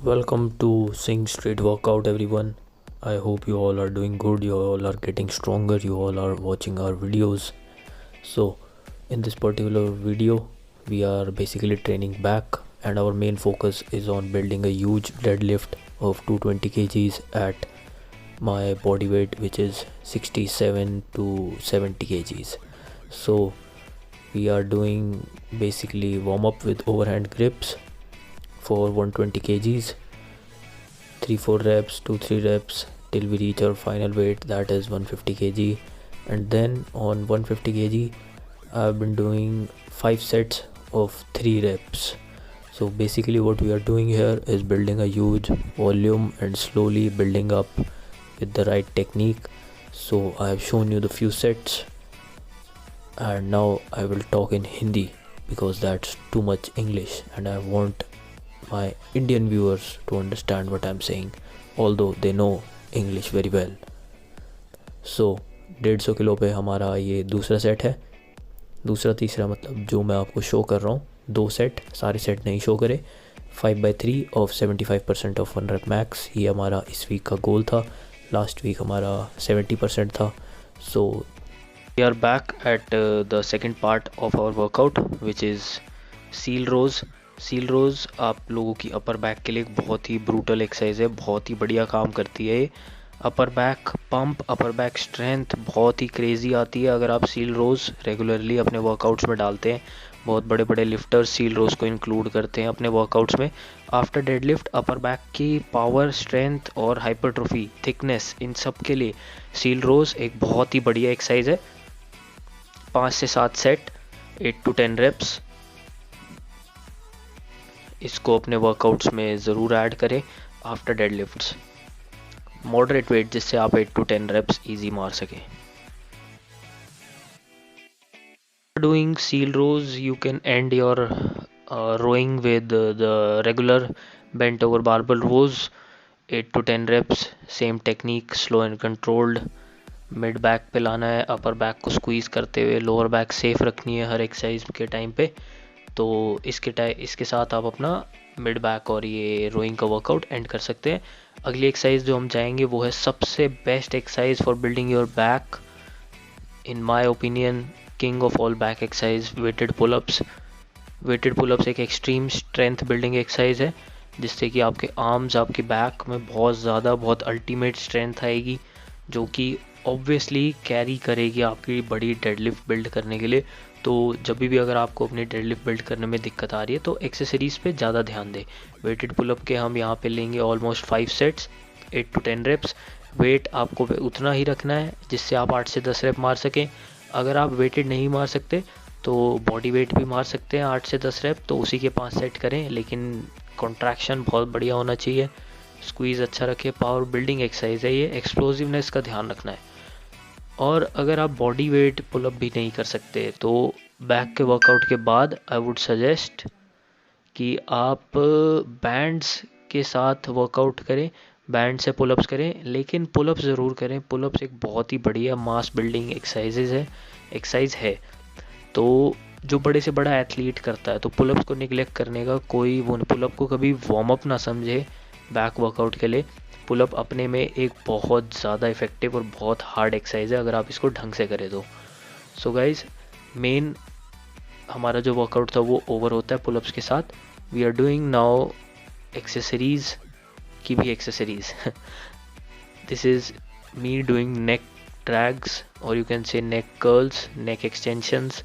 Welcome to Sing Street Workout, everyone. I hope you all are doing good, you all are getting stronger, you all are watching our videos. So, in this particular video, we are basically training back, and our main focus is on building a huge deadlift of 220 kgs at my body weight, which is 67 to 70 kgs. So, we are doing basically warm up with overhand grips for 120 kgs, 3-4 reps, 2-3 reps till we reach our final weight, that is 150 kg. And then on 150 kg I've been doing 5 sets of 3 reps. So basically what we are doing here is building a huge volume and slowly building up with the right technique. So I have shown you the few sets, and now I will talk in Hindi because that's too much English and I want my Indian viewers to understand what I'm saying, although they know English very well. So 150 kilo पे हमारा ये दूसरा set है, दूसरा तीसरा मतलब जो मैं आपको शो कर रहा हूँ, 2 सेट, सारे सेट नहीं शो करे. 5/3 ऑफ 75% ऑफ 1 rep मैक्स, ये हमारा इस वीक का गोल था. लास्ट वीक हमारा 70% था. So we are back at the second part of our workout which is seal rows. Seal rows आप लोगों की अपर बैक के लिए एक बहुत ही ब्रूटल एक्सरसाइज है, बहुत ही बढ़िया काम करती है. Upper back pump, upper back strength बहुत ही क्रेज़ी आती है अगर आप सील रोज़ रेगुलरली अपने वर्कआउट्स में डालते हैं. बहुत बड़े बड़े लिफ्टर्स सील रोज़ को इंक्लूड करते हैं अपने वर्कआउट्स में. आफ्टर डेडलिफ्ट अपर बैक की पावर, स्ट्रेंथ और हाइपरट्रोफी, थिकनेस, इन सब के लिए सील रोज़ एक बहुत ही बढ़िया एक्सरसाइज है. 5 से 7 सेट, 8 to 10 रेप्स. इसको अपने वर्कआउट्स में ज़रूर ऐड करें आफ्टर डेडलिफ्ट्स. मॉडरेट वेट जिससे आप 8 to 10 रेप्स इजी मार सकें. Doing seal rows, you can end your rowing with the regular bent over barbell rows, 8 to 10 reps, same technique, slow and controlled. Mid back पे लाना है, upper back को squeeze करते हुए लोअर बैक सेफ रखनी है हर एक्सरसाइज के time पे. तो इसके साथ आप अपना मिड बैक और ये रोइंग का वर्कआउट एंड कर सकते हैं. अगली एक्सरसाइज जो हम जाएंगे वो है सबसे best exercise for building your back, in my opinion king of all back exercise, weighted pullups. Weighted pullups एक एक्सट्रीम स्ट्रेंथ बिल्डिंग एक्सरसाइज है जिससे कि आपके आर्म्स, आपके बैक में बहुत अल्टीमेट स्ट्रेंथ आएगी, जो कि ऑब्वियसली कैरी करेगी आपकी बड़ी डेडलिफ्ट बिल्ड करने के लिए. तो जब भी अगर आपको अपनी डेडलिफ्ट बिल्ड करने में दिक्कत आ रही है तो एक्सेसरीज़ पे ज़्यादा ध्यान दें. वेटेड पुलअप के हम यहाँ पे लेंगे almost 5 sets, 8 to 10 reps. Weight आपको उतना ही रखना है जिससे आप 8 से 10 रेप मार सकें. अगर आप वेटेड नहीं मार सकते तो बॉडी वेट भी मार सकते हैं 8 से 10 रेप, तो उसी के 5 सेट करें, लेकिन कॉन्ट्रैक्शन बहुत बढ़िया होना चाहिए, स्क्वीज़ अच्छा रखें. पावर बिल्डिंग एक्सरसाइज है ये, एक्सप्लोजिवनेस का ध्यान रखना है. और अगर आप बॉडी वेट पुलअप भी नहीं कर सकते तो बैक के वर्कआउट के बाद आई वुड सजेस्ट कि आप बैंड्स के साथ वर्कआउट करें, बैंड से पुलअप्स करें, लेकिन पुलअप्स ज़रूर करें. पुलअप्स एक बहुत ही बढ़िया मास बिल्डिंग एक्सरसाइज है. तो जो बड़े से बड़ा एथलीट करता है तो पुलअप्स को निगलेक्ट करने का कोई वो, पुलअप को कभी वार्म अप ना समझे बैक वर्कआउट के लिए. पुलअप अपने में एक बहुत ज़्यादा इफेक्टिव और बहुत हार्ड एक्सरसाइज है अगर आप इसको ढंग से करें तो. सो गाइज, मेन हमारा जो वर्कआउट था वो ओवर होता है पुलअप्स के साथ. We are doing now accessories की भी accessories. This is me doing neck drags और you can say neck curls, neck extensions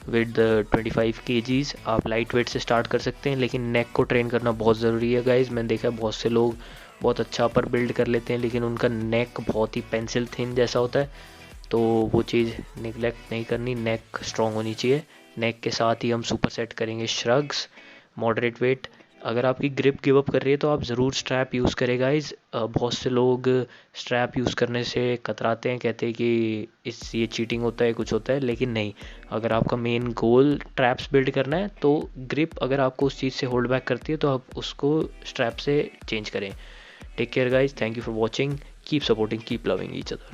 with 25 kgs. आप लाइट वेट से स्टार्ट कर सकते हैं, लेकिन नेक को ट्रेन करना बहुत ज़रूरी है गाइज. मैंने देखा है बहुत से लोग बहुत अच्छा अपर बिल्ड कर लेते हैं लेकिन उनका नेक बहुत ही पेंसिल थिन जैसा होता है, तो वो चीज़ निगलेक्ट नहीं करनी. नेक स्ट्रॉन्ग होनी चाहिए. नेक के साथ ही हम सुपर सेट करेंगे श्रग्स, मॉडरेट वेट. अगर आपकी ग्रिप गिव अप कर रही है तो आप ज़रूर स्ट्रैप यूज़ करें गाइज. बहुत से लोग स्ट्रैप यूज़ करने से कतराते हैं, कहते हैं कि ये चीटिंग होता है, कुछ होता है, लेकिन नहीं. अगर आपका मेन गोल ट्रैप्स बिल्ड करना है तो ग्रिप अगर आपको उस चीज़ से होल्ड बैक करती है तो आप उसको स्ट्रैप से चेंज करें. Take care guys, thank you for watching, keep supporting, keep loving each other.